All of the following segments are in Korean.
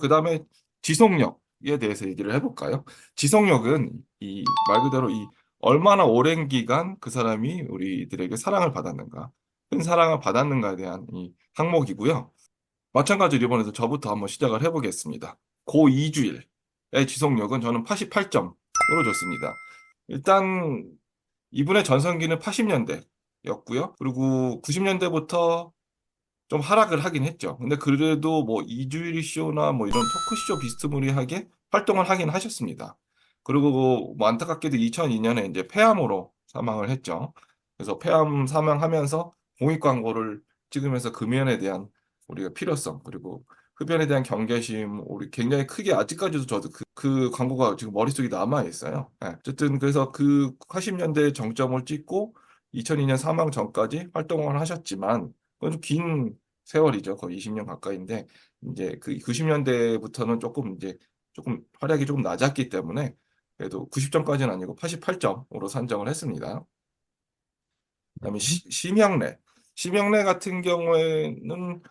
그 다음에 지속력에 대해서 얘기를 해볼까요? 지속력은 이 말 그대로 이 얼마나 오랜 기간 그 사람이 우리들에게 사랑을 받았는가, 큰 사랑을 받았는가에 대한 이 항목이고요. 마찬가지로 이번에도 저부터 한번 시작을 해보겠습니다. 고 2주일의 지속력은 저는 88점으로 줬습니다. 일단 이분의 전성기는 80년대였고요. 그리고 90년대부터 좀 하락을 하긴 했죠. 근데 그래도 뭐 이주일 쇼나 뭐 이런 토크쇼 비스무리하게 활동을 하긴 하셨습니다. 그리고 뭐 안타깝게도 2002년에 이제 폐암으로 사망을 했죠. 그래서 폐암 사망하면서 공익 광고를 찍으면서 금연에 대한 우리가 필요성 그리고 흡연에 대한 경계심 우리 굉장히 크게 아직까지도 저도 그 광고가 지금 머릿속에 남아 있어요. 예, 어쨌든 그래서 그 80년대 정점을 찍고 2002년 사망 전까지 활동을 하셨지만 그건 좀긴 세월이죠. 거의 20년 가까이인데 이제 그 90년대부터는 조금 활약이 조금 낮았기 때문에 그래도 90점까지는 아니고 88점으로 산정을 했습니다. 그다음에 심형래. 심형래 같은 경우에는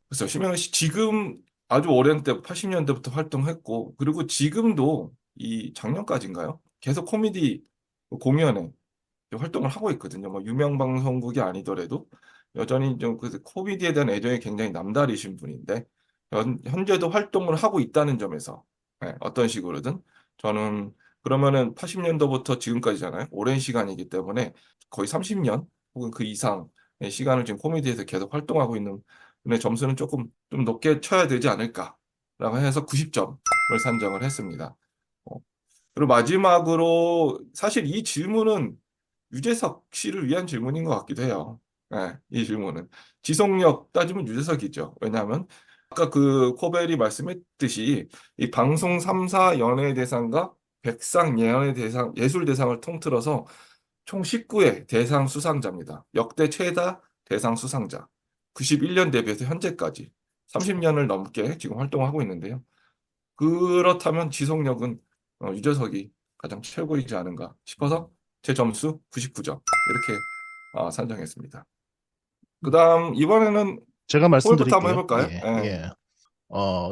글쎄요. 심형래 씨 지금 아주 오랜 때 80년대부터 활동했고 그리고 지금도 이 작년까지인가요? 계속 코미디 공연에 활동을 하고 있거든요. 뭐 유명 방송국이 아니더라도 여전히 좀 그 코미디에 대한 애정이 굉장히 남다르신 분인데 현재도 활동을 하고 있다는 점에서 어떤 식으로든 저는 그러면은 80년도부터 지금까지잖아요. 오랜 시간이기 때문에 거의 30년 혹은 그 이상의 시간을 지금 코미디에서 계속 활동하고 있는 분의 점수는 조금 좀 높게 쳐야 되지 않을까라고 해서 90점을 산정을 했습니다. 어, 그리고 마지막으로 사실 이 질문은 유재석 씨를 위한 질문인 것 같기도 해요. 이 질문은. 지속력 따지면 유재석이죠. 왜냐하면 아까 그 코벨이 말씀했듯이 이 방송 3사 연예대상과 백상 연예대상, 예술대상을 통틀어서 총 19회 대상 수상자입니다. 역대 최다 대상 수상자. 91년 대비해서 현재까지 30년을 넘게 지금 활동하고 있는데요. 그렇다면 지속력은 유재석이 가장 최고이지 않은가 싶어서 제 점수 99점 이렇게 산정했습니다. 그다음 이번에는 제가 코일부터 한번 말씀드릴게요. 해볼까요? 예, 예, 예.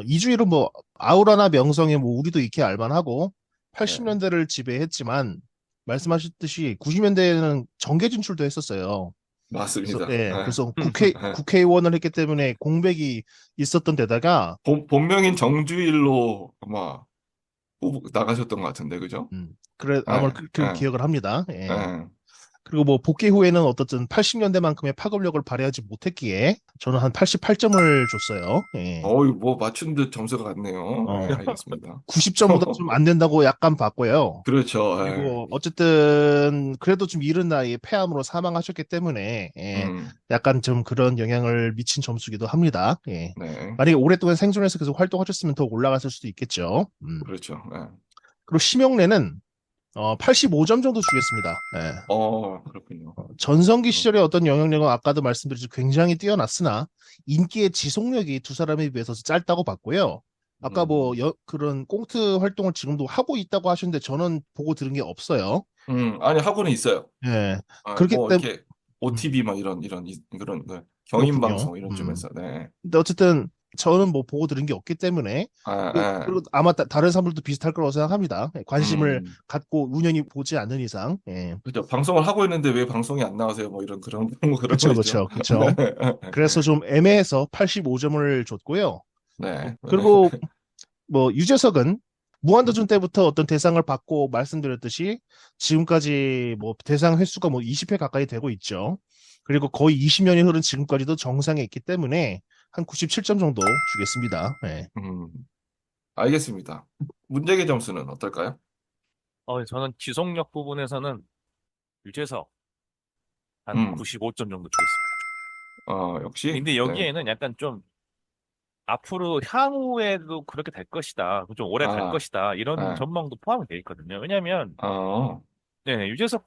이주일은 뭐, 아우라나 명성에 뭐, 우리도 익히 알만하고, 예, 80년대를 지배했지만, 말씀하셨듯이 90년대에는 정계 진출도 했었어요. 그래서, 맞습니다. 예, 예. 그래서 국회의원을 했기 때문에 공백이 있었던 데다가, 본명인 정주일로 아마 후보 나가셨던 것 같은데, 그죠? 그래, 아마 예, 그렇게 예, 기억을 합니다. 예. 예. 그리고 뭐, 복귀 후에는 어떻든 80년대만큼의 파급력을 발휘하지 못했기에, 저는 한 88점을 줬어요. 예. 어이, 뭐 맞춘 듯 점수가 같네요. 예, 어, 알겠습니다. 90점보다 좀 안 된다고 약간 봤고요. 그렇죠. 예. 그리고 어쨌든 그래도 좀 이른 나이에 폐암으로 사망하셨기 때문에 예, 음, 약간 좀 그런 영향을 미친 점수기도 합니다. 예. 네, 만약에 오랫동안 생존해서 계속 활동하셨으면 더 올라갔을 수도 있겠죠. 그렇죠. 예. 그리고 심영래는 85점 정도 주겠습니다. 예. 그렇군요. 전성기 음, 시절의 어떤 영향력은 아까도 말씀드렸죠. 굉장히 뛰어났으나 인기의 지속력이 두 사람에 비해서 짧다고 봤고요. 아까 뭐 음. 그런 꽁트 활동을 지금도 하고 있다고 하셨는데 저는 보고 들은 게 없어요. 아니, 학원은 있어요. 예. 그렇기 뭐, 때문에 이렇게, OTV, 막 그런, 네, 그렇군요. 경인방송, 이런 쪽에서, 네. 근데 어쨌든 저는 뭐 보고 들은 게 없기 때문에 아, 그리고 아마 다른 사람들도 비슷할 거라고 생각합니다. 예, 관심을 음, 갖고 우연히 보지 않는 이상. 예. 그죠. 방송을 하고 있는데 왜 방송이 안 나오세요? 뭐, 뭐 그런 거 그쵸, 있죠. 그쵸, 그쵸. 그래서 좀 애매해서 85점을 줬고요. 네. 그리고 뭐 유재석은 무한도전 때부터 어떤 대상을 받고 말씀드렸듯이 지금까지 뭐 대상 횟수가 뭐 20회 가까이 되고 있죠. 그리고 거의 20년이 흐른 지금까지도 정상에 있기 때문에 한 97점 정도 주겠습니다. 네. 음, 알겠습니다. 문제의 점수는 어떨까요? 저는 지속력 부분에서는 유재석 한 음, 95점 정도 주겠습니다. 역시, 근데 네. 여기에는 약간 좀 앞으로 향후에도 그렇게 될 것이다. 좀 오래 갈 아, 것이다. 이런 아, 전망도 포함이 되어 있거든요. 왜냐하면 어, 네, 유재석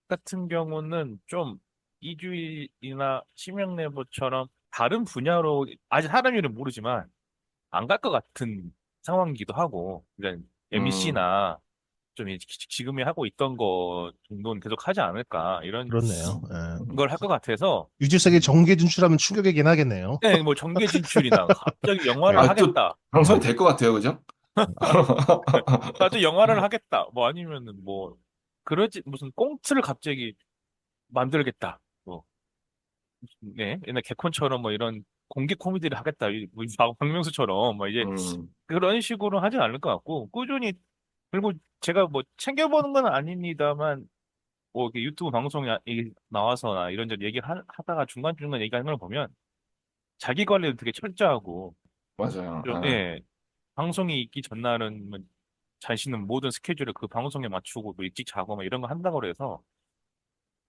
같은 경우는 좀 이주일이나 심영래보처럼 다른 분야로 아직 사람 이름 모르지만 안 갈 것 같은 상황이기도 하고, 그러니까 음, MBC나 좀 지금이 하고 있던 거 정도는 계속 하지 않을까 이런 그렇네요. 걸 할 것 같아서 유재석이 정계 진출하면 충격이긴 하겠네요. 네, 뭐 정계 진출이나 갑자기 영화를 네. 아, 또 하겠다. 방송이 될 것 같아요, 그죠? 나도 영화를 하겠다. 뭐 아니면은 뭐 그러지 무슨 꽁트를 갑자기 만들겠다. 뭐 네, 옛날 개콘처럼 뭐 이런 공개 코미디를 하겠다. 뭐 박명수처럼 뭐 이제 음, 그런 식으로 하진 않을 것 같고 꾸준히 그리고 제가 뭐 챙겨보는 건 아닙니다만 뭐 이렇게 유튜브 방송에 나와서나 이런저런 얘기를 하다가 중간중간 얘기하는 걸 보면 자기 관리를 되게 철저하고 맞아요. 좀, 예, 방송이 있기 전날은 뭐 자신은 모든 스케줄을 그 방송에 맞추고 뭐 일찍 자고 막 이런 거 한다고 그래서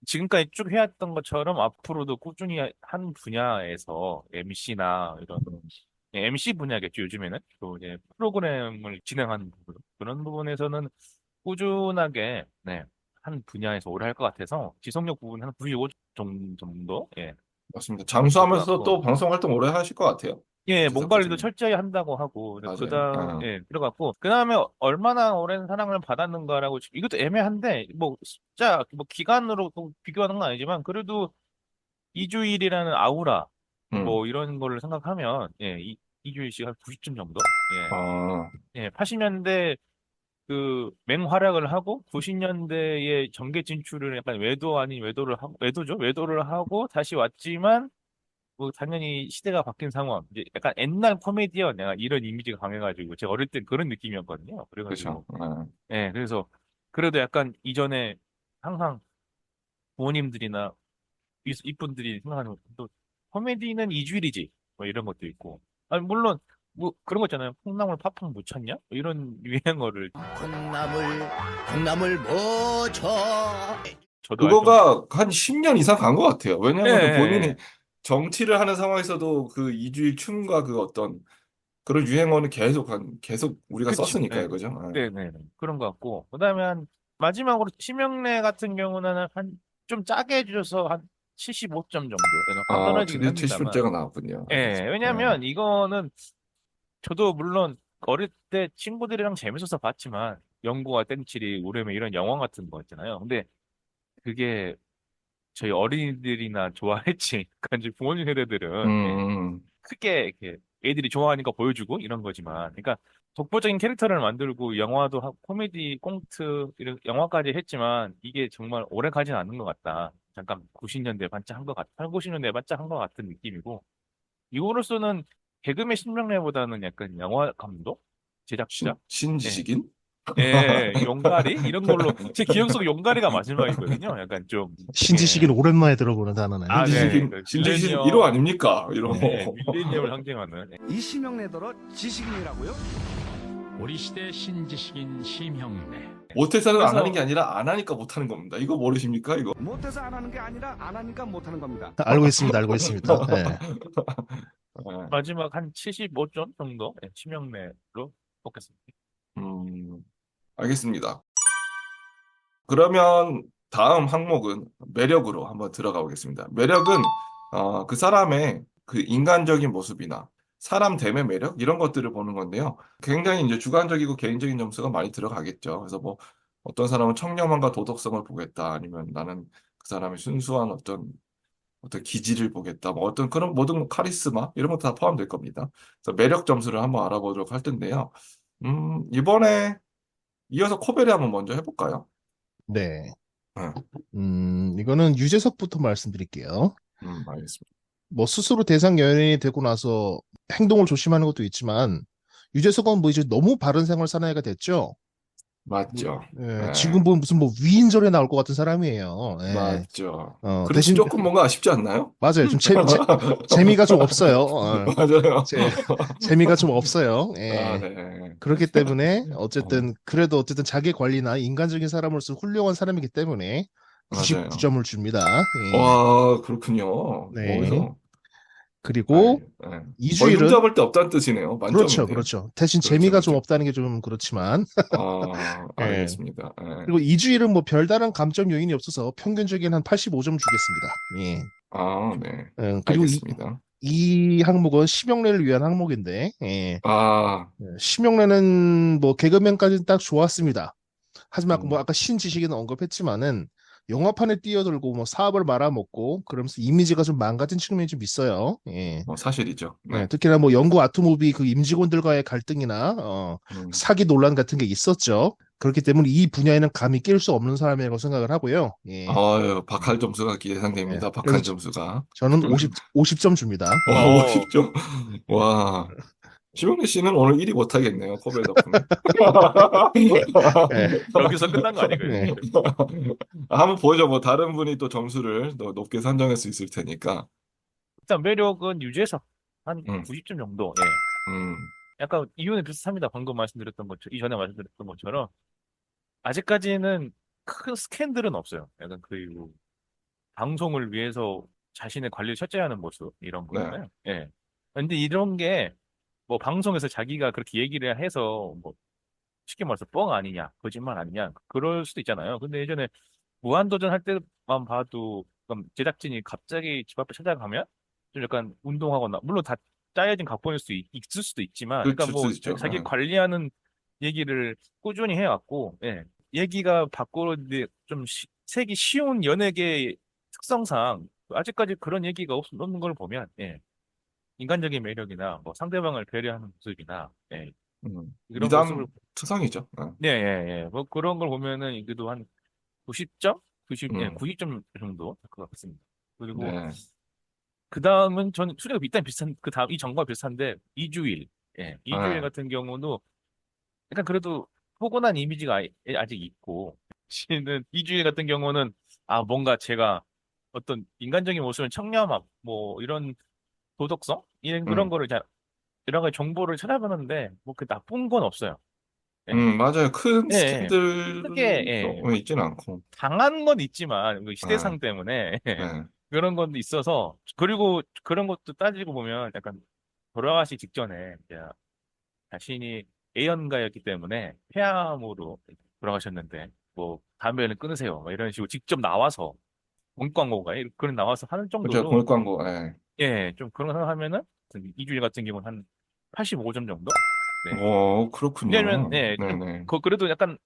지금까지 쭉 해왔던 것처럼 앞으로도 꾸준히 한 분야에서 MC나 이런 MC 분야겠죠, 요즘에는. 또 이제 프로그램을 진행하는 부분. 그런 부분에서는 꾸준하게, 네, 한 분야에서 오래 할 것 같아서 지속력 부분 한 95 정도? 예, 맞습니다. 하면 될 것 잠수하면서 같고. 또 방송 활동 오래 하실 것 같아요. 예, 몸 유재석 관리도 교수님. 철저히 한다고 하고, 맞아요. 예, 들어갔고, 그 다음에 얼마나 오랜 사랑을 받았는가라고, 이것도 애매한데, 뭐, 숫자, 뭐, 기간으로 또 비교하는 건 아니지만, 그래도 이주일이라는 아우라, 음, 뭐, 이런 거를 생각하면, 예, 이주일 씨가 한 90점 정도? 예, 아, 예, 80년대 그 맹활약을 하고, 90년대에 정계 진출을 약간 외도 아닌 외도를 하고, 외도죠? 외도를 하고, 다시 왔지만, 뭐 당연히 시대가 바뀐 상황, 이제 약간 옛날 코미디언 내가 이런 이미지가 강해가지고 제가 어릴 땐 그런 느낌이었거든요. 그렇죠. 그래가지고 예 그래서 그래도 약간 이전에 항상 부모님들이나 이분들이 생각하는 또 코미디는 이주일이지 뭐 이런 것도 있고 아니 물론 뭐 그런 거 있잖아요. 콩나물 팥빵 못 찾냐? 뭐 이런 유행어를 콩나물 뭐 줘? 저도 알던 그거가 한 10년 이상 간 것 같아요. 예, 왜냐하면 본인이 예, 정치를 하는 상황에서도 그 이주일 춤과 그 어떤 그런 유행어는 계속 우리가 그쵸. 예. 썼으니까요. 그죠? 네네. 그런 것 같고. 그다음에 한, 마지막으로 심영래 같은 경우는 한, 좀 짜게 해주셔서 한 75점 정도. 약간 아, 떨어지긴 드디어 합니다만. 70대가 나왔군요. 예, 알겠습니다. 왜냐면 이거는 저도 물론 어릴 때 친구들이랑 재밌어서 봤지만, 영구와 땡칠이, 우르메 이런 영화 같은 거 있잖아요. 근데 그게 저희 어린이들이나 좋아했지. 그러니까 이제 부모님 세대들은, 예, 음, 크게 이렇게 애들이 좋아하니까 보여주고 이런 거지만, 그러니까 독보적인 캐릭터를 만들고 영화도 하고 코미디, 꽁트 이런 영화까지 했지만 이게 정말 오래 가진 않는 것 같다. 잠깐 90년대 반짝 한 것 같, 8, 90년대 반짝 한 것 같은 느낌이고 이거로서는 개그맨 신명래보다는 약간 영화 감독, 제작자, 예, 신지식인? 용가리 이런 걸로 제 기억 속 용가리가 마지막이거든요. 약간 좀 신지식인 예. 오랜만에 들어보는 단어네요. 아, 네. 신지식인, 그 신지식인 1호 밀레니엄, 아닙니까? 이런 네, 거. 밀레니엄을 상징하는. 이시명래더러 지식인이라고요? 우리 시대 신지식인 심형래. 못해서는 안 하는 게 그래서 아니라 안 하니까 못하는 겁니다. 이거 모르십니까? 이거. 못해서 안 하는 게 아니라 안 하니까 못 하는 겁니다. 알고 있습니다. 알고 있습니다. 예. 네. 마지막 한 75점 정도 치명내로 뽑겠습니다. 음, 알겠습니다. 그러면 다음 항목은 매력으로 한번 들어가 보겠습니다. 매력은 그 사람의 그 인간적인 모습이나 사람 됨의 매력 이런 것들을 보는 건데요. 굉장히 이제 주관적이고 개인적인 점수가 많이 들어가겠죠. 그래서 뭐 어떤 사람은 청렴함과 도덕성을 보겠다, 아니면 나는 그 사람의 순수한 어떤 기질을 보겠다, 뭐 어떤 그런 모든 카리스마 이런 것도 다 포함될 겁니다. 그래서 매력 점수를 한번 알아보도록 할 텐데요. 이번에 이어서 코벨이 한번 먼저 해볼까요? 네. 네. 이거는 유재석부터 말씀드릴게요. 알겠습니다. 뭐 스스로 대상 연예인이 되고 나서 행동을 조심하는 것도 있지만 유재석은 뭐 이제 너무 바른 생활 사나이가 됐죠. 맞죠. 네. 지금 보면 무슨 뭐 위인전에 나올 것 같은 사람이에요. 예. 맞죠. 그리고 대신 조금 뭔가 아쉽지 않나요? 맞아요. 좀 재미가 좀 없어요. 맞아요. 재미가 좀 없어요. 아, 예. 네. 그렇기 때문에 그래도 어쨌든 자기 관리나 인간적인 사람으로서 훌륭한 사람이기 때문에 맞아요. 99점을 줍니다. 예. 와, 그렇군요. 네. 어디서? 그리고 네. 거의 이주일은 흠잡을 데 없다는 뜻이네요. 그렇죠, 만점인데요. 그렇죠. 대신 그렇죠, 재미가 좀 그렇죠. 없다는 게 좀 그렇지만 예. 알겠습니다. 네. 그리고 이주일은 뭐 별다른 감점 요인이 없어서 평균적인 한 85점 주겠습니다. 예. 네. 그리고 알겠습니다. 이 항목은 심영래를 위한 항목인데, 예. 아, 심영래는 뭐 개그맨까지는 딱 좋았습니다. 하지만 뭐 음, 아까 신지식인 언급했지만은 영화판에 뛰어들고 뭐 사업을 말아먹고 그러면서 이미지가 좀 망가진 측면이 좀 있어요. 예. 뭐 사실이죠. 네, 네. 특히나 뭐 영국 아트무비 그 임직원들과의 갈등이나 음, 사기 논란 같은 게 있었죠. 그렇기 때문에 이 분야에는 감히 낄 수 없는 사람이라고 생각을 하고요. 예. 아유, 예. 박할 점수가 예. 예상됩니다. 그래서 박한 점수가. 저는 50점 줍니다. 예. 50점. 와. 심영래 씨는 오늘 1위 못하겠네요. 코벨 덕분에. 예. 여기서 끝난 거 아니고요. 예. 한번 보죠. 뭐 다른 분이 또 점수를 더 높게 산정할 수 있을 테니까. 일단 매력은 유재석 한 음, 90점 정도. 예. 음, 약간 이유는 비슷합니다. 방금 말씀드렸던 것처럼 이전에 말씀드렸던 것처럼 아직까지는 큰 스캔들은 없어요. 약간 그리고 방송을 위해서 자신의 관리를 철저히 하는 모습 이런 네. 거잖아요. 예. 근데 이런 게 뭐 방송에서 자기가 그렇게 얘기를 해서 뭐 쉽게 말해서 뻥 아니냐, 거짓말 아니냐 그럴 수도 있잖아요. 근데 예전에 무한도전 할 때만 봐도 그럼 제작진이 갑자기 집 앞에 찾아가면 좀 약간 운동하거나 물론 다 짜여진 각본일 있을 수도 있지만 약간 그칠 수 뭐 있죠. 자기 네. 관리하는 얘기를 꾸준히 해왔고 예. 얘기가 밖으로 이제 좀 새기 쉬운 연예계 특성상 아직까지 그런 얘기가 없는 걸 보면 예. 인간적인 매력이나 뭐 상대방을 배려하는 모습이나 예. 이런 모습을 미담 투성이죠. 네. 네, 예, 예. 뭐 그런 걸 보면은 그래도 한 90점? 음, 90점 정도 될 것 같습니다. 그리고 네. 그 다음은 저는 수리가 일단 비슷한, 그 다음, 이 전과 비슷한데, 이주일. 예, 이주일 네. 같은 경우도 약간 그래도 포근한 이미지가 아직 있고, 씨는 이주일 같은 경우는, 아, 뭔가 제가 어떤 인간적인 모습은 청렴함, 뭐, 이런 도덕성? 이런 음, 거를 여러 가지 정보를 찾아보는데, 뭐, 그 나쁜 건 없어요. 예, 맞아요. 큰 예, 예. 크게, 예. 스캔들도 있지는 않고. 당한 건 있지만 그 네. 시대상 때문에 네. 그런 것도 있어서 그리고 그런 것도 따지고 보면 약간 돌아가시 직전에 이제 자신이 애연가였기 때문에 폐암으로 돌아가셨는데 뭐 담배는 끊으세요 뭐 이런 식으로 직접 나와서 공익광고가 그런 나와서 하는 그죠. 정도로 공익 광고. 네. 좀 그런 거 생각하면은 이주일 같은 경우는 한 85점 정도? 네. 오, 그렇군요. 왜냐면 좀 네네. 그래도 약간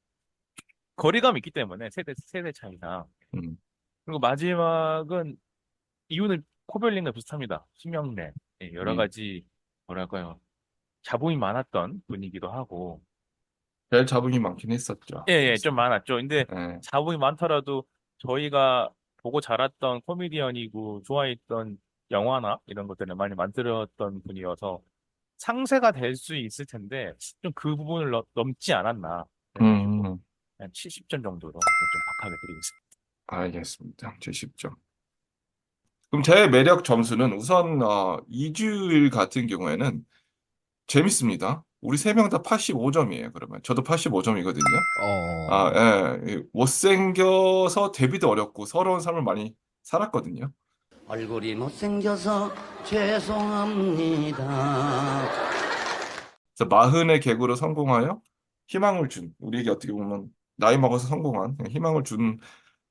거리감이 있기 때문에 세대 차이나 음, 그리고 마지막은 이유는 코벨링과 비슷합니다. 심형래. 예, 여러 음. 가지, 뭐랄까요. 자본이 많았던 분이기도 하고. 별 자본이 많긴 했었죠. 예, 예, 좀 그렇습니다. 많았죠. 근데 네. 자본이 많더라도 저희가 보고 자랐던 코미디언이고 좋아했던 영화나 이런 것들을 많이 만들었던 분이어서 상세가 될 수 있을 텐데 좀 그 부분을 넘지 않았나. 그래가지고 음, 한 70점 정도로 좀 박하게 드리겠습니다. 알겠습니다. 70점. 그럼 제 매력 점수는 우선 이주일 같은 경우에는 재밌습니다. 우리 세 명 다 85점이에요. 그러면 저도 85점이거든요. 아, 어, 예. 못생겨서 데뷔도 어렵고 서러운 삶을 많이 살았거든요. 얼굴이 못생겨서 죄송합니다. 그래서 마흔의 개그로 성공하여 희망을 준 우리에게 어떻게 보면 나이 먹어서 성공한 희망을 준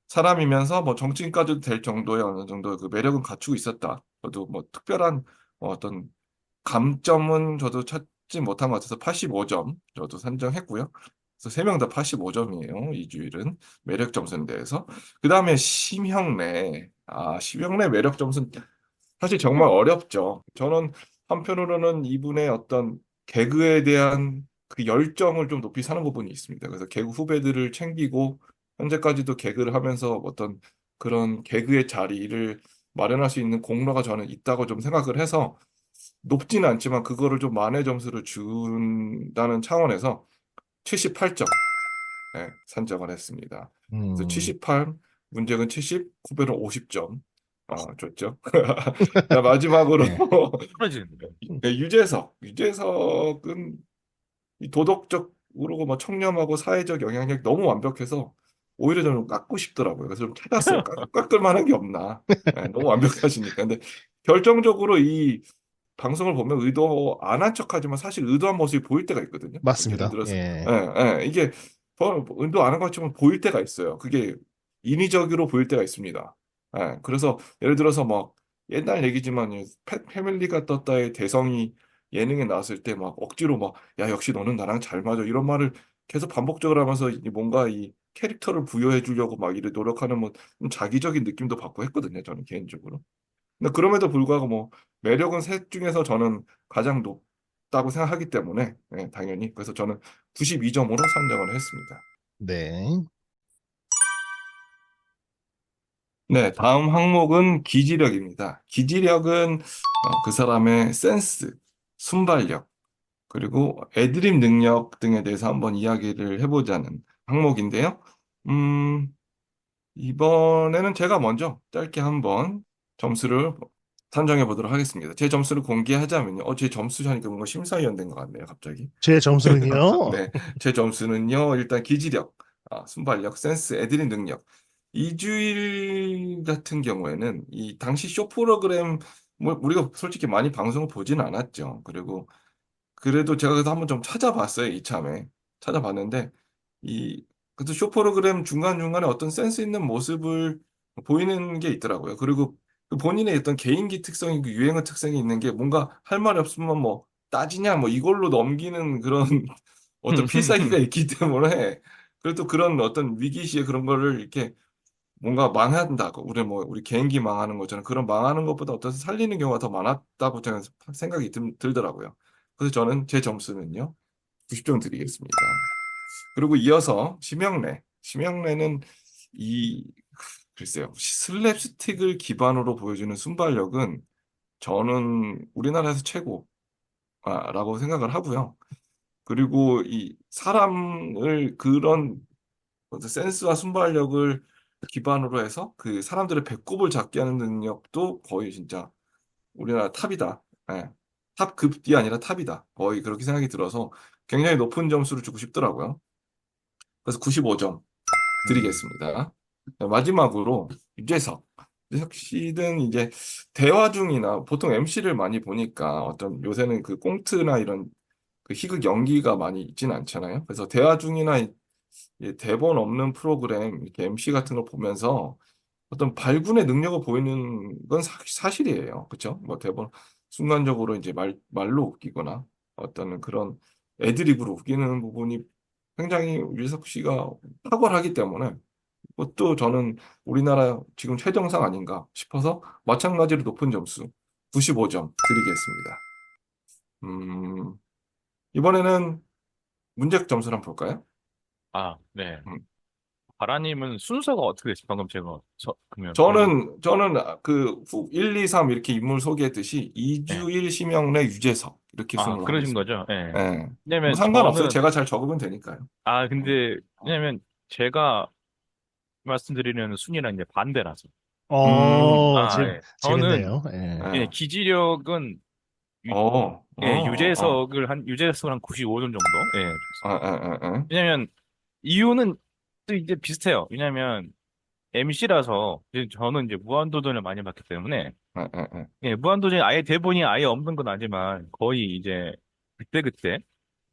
사람이면서 뭐 정치인까지도 될 정도의 어느 정도 그 매력은 갖추고 있었다. 저도 뭐 특별한 어떤 감점은 저도 찾지 못한 것 같아서 85점 저도 산정했고요. 그래서 세 명 다 85점이에요. 이주일은 매력 점수에 대해서. 그 다음에 심형래. 아, 심형래 매력 점수는 사실 정말 어렵죠. 저는 한편으로는 이분의 어떤 개그에 대한 그 열정을 좀 높이 사는 부분이 있습니다. 그래서 개그 후배들을 챙기고 현재까지도 개그를 하면서 어떤 그런 개그의 자리를 마련할 수 있는 공로가 저는 있다고 좀 생각을 해서 높지는 않지만 그거를 좀 만회 점수를 준다는 차원에서 78점 산정을 했습니다. 그래서 음, 78, 문제는 70, 후배는 50점. 줬죠. 자, 마지막으로 네. 떨어지는데. 네, 유재석. 유재석은 이 도덕적으로 뭐 청렴하고 사회적 영향력이 너무 완벽해서 오히려 저는 깎고 싶더라고요. 그래서 좀 찾았어요. 깎을 만한 게 없나. 너무 완벽하시니까. 근데 결정적으로 이 방송을 보면 의도 안 한 척하지만 사실 의도한 모습이 보일 때가 있거든요. 예를 맞습니다. 들어서 예. 이게 의도 안 한 것처럼 보일 때가 있어요. 그게 인위적으로 보일 때가 있습니다. 그래서 예를 들어서 막 옛날 얘기지만 이 패밀리가 떴다의 대성이 예능에 나왔을 때 막 억지로 막 야 역시 너는 나랑 잘 맞아 이런 말을 계속 반복적으로 하면서 뭔가 이 캐릭터를 부여해 주려고 막 이래 노력하는 뭐 좀 자기적인 느낌도 받고 했거든요. 저는 개인적으로. 근데 그럼에도 불구하고 뭐 매력은 셋 중에서 저는 가장 높다고 생각하기 때문에 당연히 그래서 저는 92점으로 산정을 했습니다. 네. 네, 다음 항목은 기지력입니다. 기지력은 그 사람의 센스, 순발력, 그리고 애드립 능력 등에 대해서 한번 이야기를 해보자는 항목인데요. 음, 이번에는 제가 먼저 짧게 한번 점수를 산정해 보도록 하겠습니다. 제 점수를 공개하자면요. 제 점수 하니까 뭔가 심사위원 된 것 같네요, 갑자기. 제 점수는요? 네, 제 점수는요. 일단 기지력, 순발력, 센스, 애드립 능력. 이주일 같은 경우에는 이 당시 쇼 프로그램 뭐 우리가 솔직히 많이 방송을 보지는 않았죠. 그리고 그래도 제가 그래서 한번 좀 찾아봤어요, 이참에. 찾아봤는데, 그래도 쇼 프로그램 중간중간에 어떤 센스 있는 모습을 보이는 게 있더라고요. 그리고 그 본인의 어떤 개인기 특성이, 그 유행어 특성이 있는 게 뭔가 할 말이 없으면 뭐 따지냐, 뭐 이걸로 넘기는 그런 어떤 필살기가 있기 때문에, 그래도 그런 어떤 위기시에 그런 거를 이렇게 뭔가 망한다고, 우리 개인기 망하는 것처럼 그런 망하는 것보다 어떤 살리는 경우가 더 많았다고 저는 생각이 들더라고요. 그래서 저는 제 점수는요, 90점 드리겠습니다. 그리고 이어서 심형래. 심형래는 이, 글쎄요, 슬랩스틱을 기반으로 보여주는 순발력은 저는 우리나라에서 최고라고 생각을 하고요. 그리고 이 사람을 그런 어떤 센스와 순발력을 기반으로 해서 그 사람들의 배꼽을 잡게 하는 능력도 거의 진짜 우리나라 탑이다. 예. 탑급이 아니라 탑이다. 거의 그렇게 생각이 들어서 굉장히 높은 점수를 주고 싶더라고요. 그래서 95점 드리겠습니다. 네, 마지막으로 유재석. 유재석 씨는 이제 대화 중이나 보통 MC를 많이 보니까 어떤 요새는 그 꽁트나 이런 그 희극 연기가 많이 있지는 않잖아요. 그래서 대화 중이나 대본 없는 프로그램 이렇게 MC 같은 걸 보면서 어떤 발군의 능력을 보이는 건 사실이에요. 그렇죠? 뭐 대본 순간적으로 이제 말로 웃기거나 어떤 그런 애드립으로 웃기는 부분이 굉장히 유재석 씨가 탁월하기 때문에 그것도 저는 우리나라 지금 최정상 아닌가 싶어서 마찬가지로 높은 점수 95점 드리겠습니다. 음, 이번에는 문제 점수를 한번 볼까요? 아, 네. 음, 바라님은 순서가 어떻게 되죠? 방금 제가 그러면 모르겠. 저는 그 1, 2, 3 이렇게 인물 소개했듯이 네. 이주일, 심영래, 유재석 이렇게 아, 순으로 그러신 하겠습니다. 거죠? 예. 예. 뭐 왜냐면 상관없어요. 저는 제가 잘 적으면 되니까요. 근데 왜냐면 제가 말씀드리는 순위랑 이제 반대라서. 음, 예. 저는 재밌네요. 예. 예. 기지력은 어. 유재석을 한 95점 정도. 예. 아. 왜냐면 이유는 또 이제 비슷해요. 왜냐면 MC라서 저는 이제 무한도전을 많이 봤기 때문에 아. 무한도전이 아예 대본이 아예 없는 건 아니지만 거의 이제 그때그때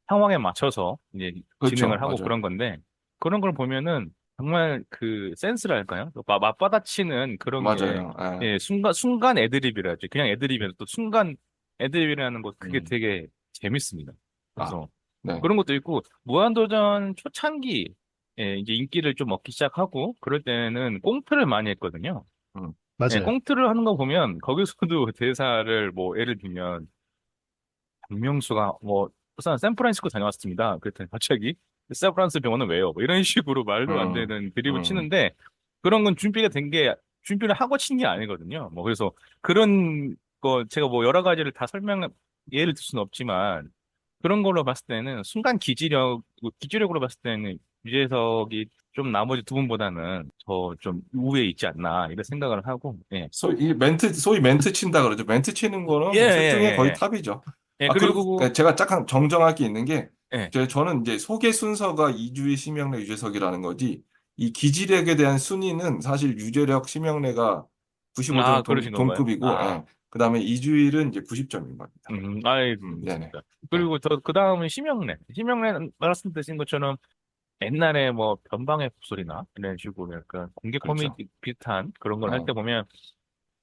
상황에 맞춰서 이제 그렇죠. 진행을 하고 맞아요. 그런 건데 그런 걸 보면은 정말 그 센스랄까요? 또 맞받아치는 그런 게 맞아요. 예. 순간 애드립이라지 그냥 애드립이 또 순간 애드립이라는 것 그게 음. 되게 재밌습니다. 아, 그래서 네. 그런 것도 있고 무한도전 초창기 이제 인기를 좀 얻기 시작하고 그럴 때는 꽁트를 많이 했거든요. 음. 맞아요. 꽁트를 하는 거 보면 거기서도 대사를 뭐 예를 들면 박명수가 뭐 우선 샌프란시스코 다녀왔습니다. 그랬더니 갑자기 샌프란시스코 병원은 왜요? 뭐 이런 식으로 말도 안 음. 되는 드립을 음. 치는데 그런 건 준비를 하고 친 게 아니거든요. 뭐 그래서 그런 거 제가 뭐 여러 가지를 다 예를 들 수는 없지만 그런 걸로 봤을 때는 순간 기지력으로 봤을 때는 유재석이 좀 나머지 두 분보다는 더 좀 우위에 있지 않나 이런 생각을 하고 예. 소위 멘트 친다 그러죠. 멘트 치는 거는 예, 예, 뭐 셋 중에 거의 예, 탑이죠. 예. 예, 그리고 그리고 제가 잠깐 정정할 게 있는 게, 예. 저는 이제 소개 순서가 이주일, 심영래, 유재석이라는 거지, 이 기지력에 대한 순위는 사실 유재력, 심영래가 95점 그러신 건가요? 동급이고, 예. 그 다음에 이주일은 이제 90점인 겁니다. 좋습니다. 네. 그리고 그 다음은 심형래. 심형래는 말씀드린 것처럼 옛날에 뭐 변방의 목소리나 이런 식으로 약간 공개 그렇죠. 코미디 비슷한 그런 걸 할 네. 때 보면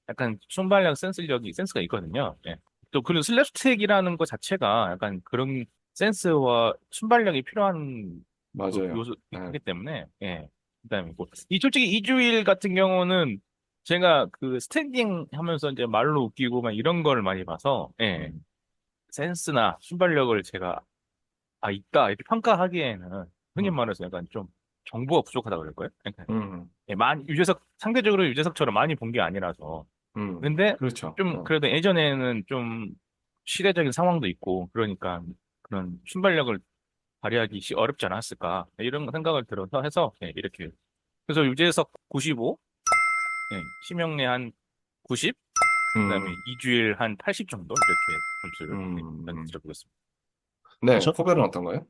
약간 순발력 센스가 있거든요. 예. 또 그리고 슬랩스틱이라는 것 자체가 약간 그런 센스와 순발력이 필요한 맞아요. 요소 네. 하기 때문에, 예. 그다음에 뭐, 솔직히 이주일 같은 경우는 제가 그 스탠딩 하면서 이제 말로 웃기고 막 이런 걸 많이 봐서, 예. 음, 센스나 순발력을 제가, 있다, 이렇게 평가하기에는 흔히 음, 말해서 약간 좀 정보가 부족하다 그럴까요? 그러니까, 음, 예, 상대적으로 유재석처럼 많이 본 게 아니라서. 근데 그렇죠. 좀 그래도 예전에는 좀 시대적인 상황도 있고 그러니까 그런 순발력을 발휘하기 어렵지 않았을까 이런 생각을 들어서 해서 예, 이렇게 그래서 유재석 95, 예, 심형래 한 90, 그다음에 음, 이주일 한 80 정도 이렇게 점수를 예, 일단 음. 드려보겠습니다. 네, 저, 코벨은 어떤가요?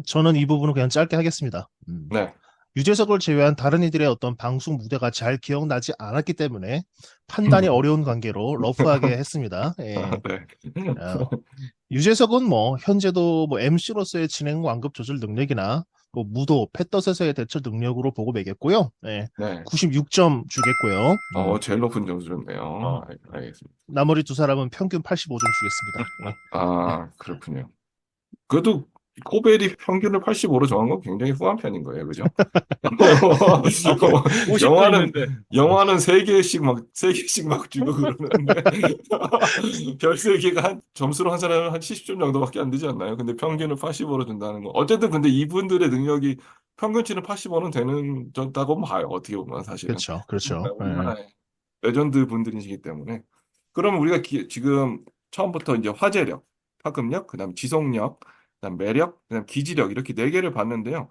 저는 이 부분을 그냥 짧게 하겠습니다. 네. 유재석을 제외한 다른 이들의 어떤 방송 무대가 잘 기억나지 않았기 때문에 판단이 어려운 관계로 러프하게 했습니다. 아, 예. 네. 어, 유재석은 뭐 현재도 뭐 MC로서의 진행 완급 조절 능력이나 뭐 무도, 패럿에서의 대처 능력으로 보고 매겼고요. 예. 네. 96점 주겠고요. 제일 높은 점수였네요. 어, 알겠습니다. 나머지 두 사람은 평균 85점 주겠습니다. 예. 아, 그렇군요. 그래도 코벨이 평균을 85로 정한 건 굉장히 후한 편인 거예요. 그죠? 50도 영화는, 있는데 영화는 세 개씩 막 주고 그러는데, 별 세개가 점수로 한 사람은 한 70점 정도밖에 안 되지 않나요? 근데 평균을 85로 준다는 거. 어쨌든 근데 이분들의 능력이 평균치는 85는 된다고 봐요. 어떻게 보면 사실은. 그렇죠. 그렇죠. 예. 우리나라의 레전드 분들이시기 때문에. 그러면 우리가 지금 처음부터 이제 화제력, 파급력, 그다음 지속력, 그다음 매력, 그다음 기지력 이렇게 네 개를 봤는데요.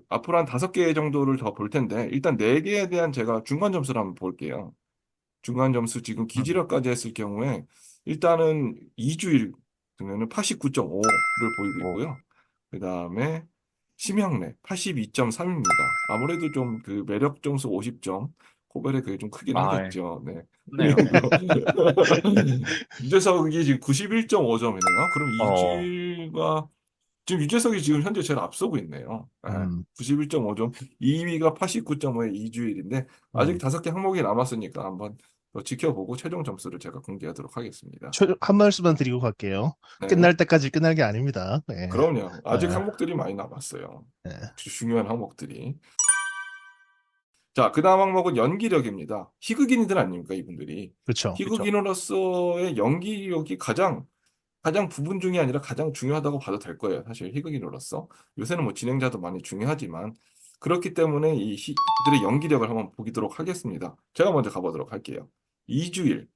앞으로 한 다섯 개 정도를 더 볼 텐데 일단 네 개에 대한 제가 중간 점수를 한번 볼게요. 중간 점수 지금 음. 기지력까지 했을 경우에 일단은 2주일 등에는 89.5를 보이고 뭐, 있고요. 그다음에 심형래 82.3입니다. 아무래도 좀 그 매력 점수 50점, 코벨에 그게 좀 크긴 예. 하겠죠. 네. 네요. 그리고 유재석이 지금 91.5점이네요. 그럼 어, 이주일과 지금 유재석이 지금 현재 제일 앞서고 있네요. 음, 91.5점. 2위가 89.5의 이주일인데 아직 음. 다섯 개 항목이 남았으니까 한번 더 지켜보고 최종 점수를 제가 공개하도록 하겠습니다. 한 말씀만 드리고 갈게요. 네. 끝날 때까지 끝날 게 아닙니다. 예. 그럼요. 아직 예. 항목들이 많이 남았어요. 예. 중요한 항목들이. 자, 그 다음 항목은 연기력입니다. 희극인이들 아닙니까, 이분들이. 그렇죠. 그쵸. 희극인으로서의 연기력이 가장 부분 중이 아니라 가장 중요하다고 봐도 될 거예요. 사실 희극인으로서. 요새는 뭐 진행자도 많이 중요하지만 그렇기 때문에 이들의 연기력을 한번 보도록 하겠습니다. 제가 먼저 가보도록 할게요. 이주일.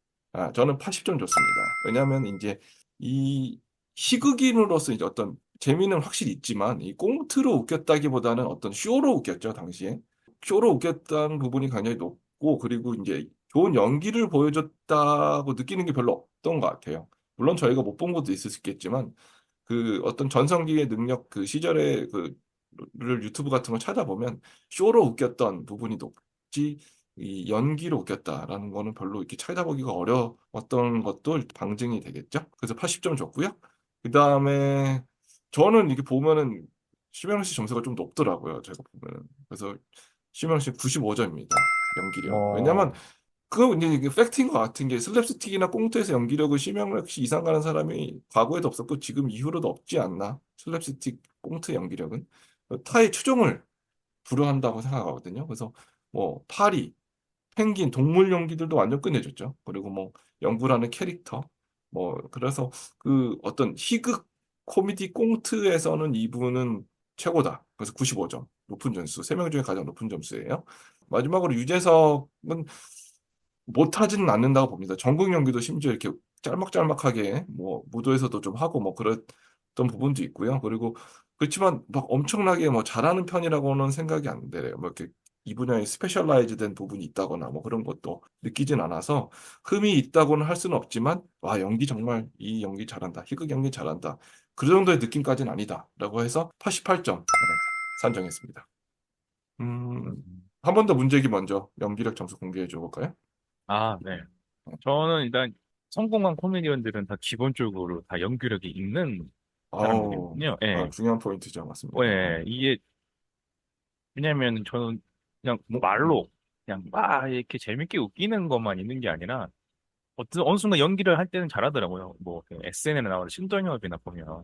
저는 80점 줬습니다. 왜냐하면 이제 이 희극인으로서 이제 어떤 재미는 확실히 있지만 이 꽁트로 웃겼다기보다는 어떤 쇼로 웃겼죠, 당시에. 쇼로 웃겼다는 부분이 굉장히 높고 그리고 이제 좋은 연기를 보여줬다고 느끼는 게 별로 없던 것 같아요. 물론 저희가 못 본 것도 있을 수 있겠지만 그 어떤 전성기의 능력 그 시절의 그를 유튜브 같은 거 찾아보면 쇼로 웃겼던 부분이 높지 이 연기로 웃겼다라는 거는 별로 이렇게 찾아보기가 어려웠던 것도 방증이 되겠죠. 그래서 80점 줬고요. 그다음에 저는 이렇게 보면은 심현우 씨 점수가 좀 높더라고요. 제가 보면은. 그래서 심현우 씨 95점입니다. 연기력. 왜냐면 어, 그거 이제 이게 팩트인 것 같은 게 슬랩스틱이나 꽁트에서 연기력을 심영래 씨 이상 가는 사람이 과거에도 없었고 지금 이후로도 없지 않나? 슬랩스틱 꽁트 연기력은 타의 추종을 불허한다고 생각하거든요. 그래서 뭐 파리, 펭귄, 동물 연기들도 완전 끝내줬죠. 그리고 뭐 영구라는 캐릭터, 뭐 그래서 그 어떤 희극 코미디 꽁트에서는 이분은 최고다. 그래서 95점, 높은 점수, 세 명 중에 가장 높은 점수예요. 마지막으로 유재석은 못하지는 않는다고 봅니다. 전국 연기도 심지어 이렇게 짤막짤막하게 뭐 무도에서도 좀 하고 뭐 그랬던 부분도 있고요. 그리고 그렇지만 막 엄청나게 뭐 잘하는 편이라고는 생각이 안 돼요. 뭐 이렇게 이 분야에 스페셜라이즈된 부분이 있다거나 뭐 그런 것도 느끼진 않아서 흠이 있다고는 할 수는 없지만 와 연기 정말 이 연기 잘한다. 희극 연기 잘한다. 그 정도의 느낌까지는 아니다라고 해서 88점 산정했습니다. 음, 음. 한 번 더 문제기 먼저 연기력 점수 공개해 줘 볼까요? 네. 저는 일단 성공한 코미디언들은 다 기본적으로 다 연기력이 있는 아우, 사람들이거든요. 예. 중요한 포인트죠. 맞습니다. 예. 이게, 왜냐면 저는 그냥 뭐 말로 그냥 막 이렇게 재밌게 웃기는 것만 있는 게 아니라 어느 순간 연기를 할 때는 잘하더라고요. 뭐 SNL에 나오는 신동엽이나 보면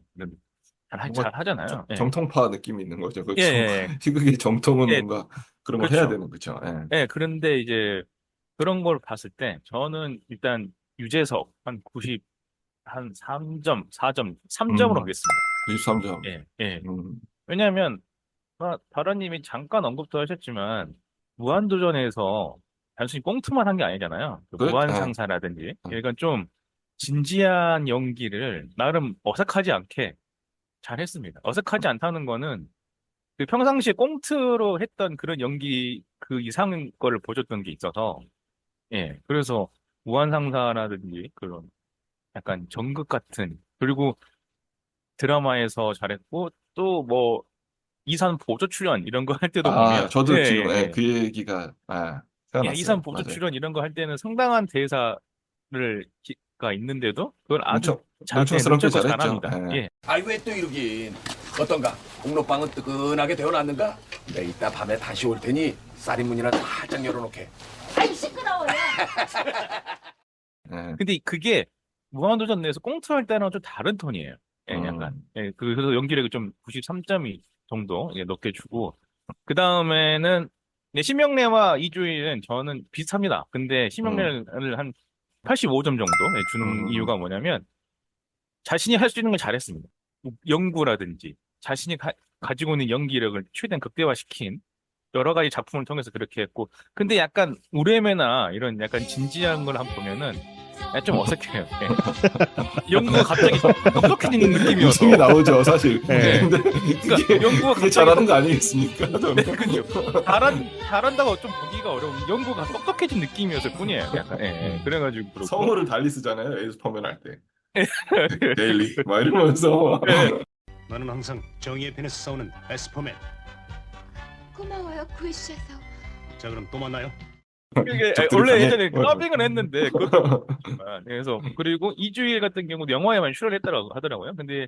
뭔가 잘 하잖아요. 예. 정통파 느낌이 있는 거죠. 예, 그렇죠. 예, 희극의 정통은 예. 뭔가 그런 걸 해야 그렇죠. 되는 거죠. 예. 예, 그런데 이제 그런 걸 봤을 때 저는 일단 유재석 한 90, 한 3점, 4점, 3점으로 음, 하겠습니다. 93점. 예, 예. 음, 왜냐하면 다라님이 잠깐 언급도 하셨지만 무한도전에서 단순히 꽁트만 한 게 아니잖아요. 그 예. 무한상사라든지 음. 이건 좀 진지한 연기를 나름 어색하지 않게 잘 했습니다. 어색하지 않다는 거는 그 평상시에 꽁트로 했던 그런 연기 그 이상 거를 보여줬던 게 있어서 예 그래서 무한상사라든지 그런 약간 정극 같은 그리고 드라마에서 잘했고 또 뭐 이산 보조 출연 이런 거 할 때도 아, 보면 저도 지금 예, 예예예 그 얘기가 이산 생각났어요. 보조 맞아요. 출연 이런 거 할 때는 상당한 대사를 가 있는데도 그걸 아주 능청스럽게 능청껏 잘했죠. 잘합니다. 예. 예. 아이 왜 또 이러긴 어떤가 공로빵은 뜨끈하게 데워놨는가 내 이따 밤에 다시 올 테니 쌀이문이나 살짝 열어놓게 아이 시끄러워요. 예. 근데 그게 무한도전 내에서 꽁트 할 때랑 좀 다른 톤이에요. 예, 약간. 예, 그래서 연기력이 좀 93점이 정도 예, 넣게 주고 그 다음에는 심영래와 이주일은 저는 비슷합니다. 근데 심영래를 한 85점 정도 예, 주는 이유가 뭐냐면 자신이 할 수 있는 걸 잘했습니다. 연구라든지 자신이 가지고 있는 연기력을 최대한 극대화시킨 여러 가지 작품을 통해서 그렇게 했고 근데 약간 우레메나 이런 약간 진지한 걸 한번 보면은 좀 어색해요. 예. 연구가 갑자기 똑똑해지는 느낌이어서. 웃음이 나오죠, 사실. 예. 근데 그러니까 그게, 연구가 그게 갑자기 잘하는 거 아니겠습니까? 저는. 네, 그죠. 잘한다고 좀 보기가 어려운 연구가 똑똑해진 느낌이었을 뿐이에요. 약간, 예, 예. 그래가지고 그렇고. 성우를 달리 쓰잖아요, 에이스퍼맨 할 때. 데일리, 막 이러면서. 예. 나는 항상 정의의 편에서 싸우는 에스퍼맨. 고마워요 구해주셔서. 자 그럼 또 만나요. 그게 적들이 원래 강해. 예전에 더빙을 했는데 그것도 그렇지만. 그래서 그리고 이주일 같은 경우도 영화에만 출연했다고 하더라고요. 근데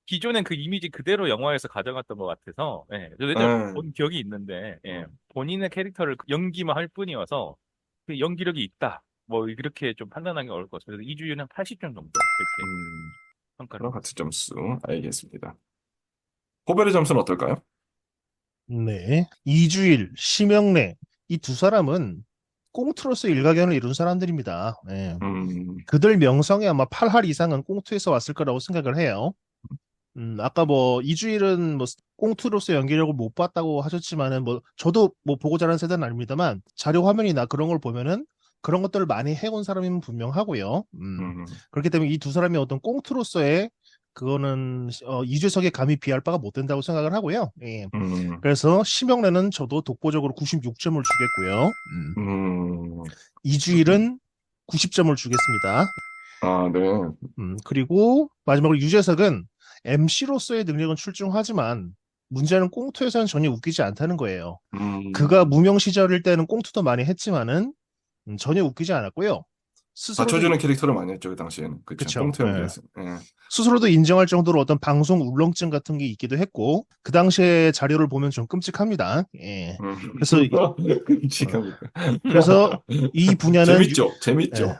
기존엔 그 이미지 그대로 영화에서 가져갔던 것 같아서 예. 저 예전에 본 기억이 있는데 예. 본인의 캐릭터를 연기만 할 뿐이어서 그 연기력이 있다. 뭐 이렇게 좀 판단하기 어려울 것 같아요. 그래서 이주일은 80점 정도 이렇게 평가를. 그럼 같은 점수 알겠습니다. 호벨의 점수는 어떨까요? 네. 이주일, 심영래 이 두 사람은 꽁트로서 일가견을 이룬 사람들입니다. 예. 그들 명성에 아마 8할 이상은 꽁트에서 왔을 거라고 생각을 해요. 아까 뭐 이주일은 뭐 꽁트로서 연기력을 못 봤다고 하셨지만은 뭐 저도 뭐 보고 자란 세대는 아닙니다만 자료 화면이나 그런 걸 보면은 그런 것들을 많이 해온 사람이면 분명하고요. 그렇기 때문에 이 두 사람이 어떤 꽁트로서의 그거는 이주석에 감히 비할 바가 못 된다고 생각을 하고요. 예. 그래서 심영래는 저도 독보적으로 96점을 주겠고요. 이주일은 90점을 주겠습니다. 아, 네. 그리고 마지막으로 유재석은 MC로서의 능력은 출중하지만 문제는 꽁트에서는 전혀 웃기지 않다는 거예요. 그가 무명 시절일 때는 꽁트도 많이 했지만은 전혀 웃기지 않았고요. 받쳐주는 캐릭터를 많이 했죠, 그 당시에는. 그쵸. 그쵸. 꽁트 연기에서. 예. 스스로도 인정할 정도로 어떤 방송 울렁증 같은 게 있기도 했고 그 당시에 자료를 보면 좀 끔찍합니다. 예. 끔찍합니다. 그래서 이 분야는 재밌죠.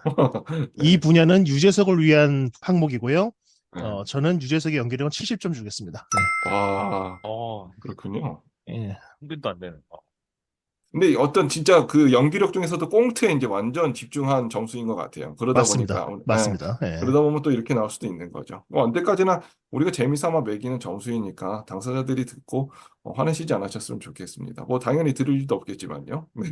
이 분야는 유재석을 위한 항목이고요. 네. 저는 유재석의 연기력은 70점 주겠습니다. 네. 와, 그렇군요. 예. 흥분도 안 되는. 근데 어떤 진짜 그 연기력 중에서도 꽁트에 이제 완전 집중한 점수인 것 같아요. 그러다 맞습니다. 보니까. 맞습니다. 예. 그러다 보면 또 이렇게 나올 수도 있는 거죠. 뭐 언제까지나 우리가 재미삼아 매기는 점수이니까 당사자들이 듣고 화내시지 않으셨으면 좋겠습니다. 뭐 당연히 들을 일도 없겠지만요. 네.